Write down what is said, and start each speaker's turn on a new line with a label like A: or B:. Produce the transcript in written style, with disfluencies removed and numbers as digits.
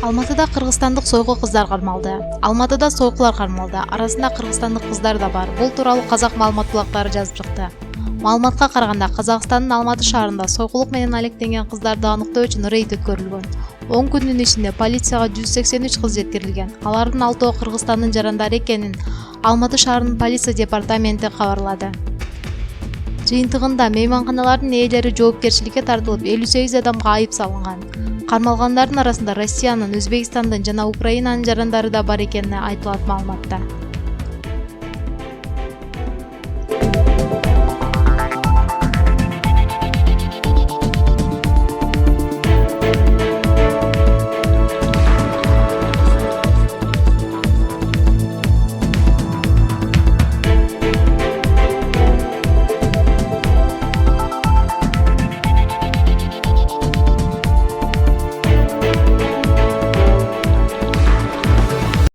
A: Алматыда кыргызстандык сойгу кыздар кармалды. Алматыда сойкулар кармалды. Арасында кыргызстандык кыздар да бар. Бул тууралуу Казак маалымат булактары жазып чыкты. Маалыматка караганда, Казакстандын Алматы шаарында сойкулук менен алектенген кыздарды аныктоо үчүн рейд өткөрүлгөн. 10 күндүн ичинде полицияга 183 кыз жеткирилген. Алардын 6-ы Кыргызстандын жарандары экенин Алматы шаарынын полиция департаменти кабарлады. Жыйынтыгында мейманканалардын ээлери жоопкерчиликке тартылып, 58 адамга айып салынган. Кармалгандардын арасында Россиянын, Өзбекстандын жана Украинанын жарандары да бар экени айтылат маалыматта.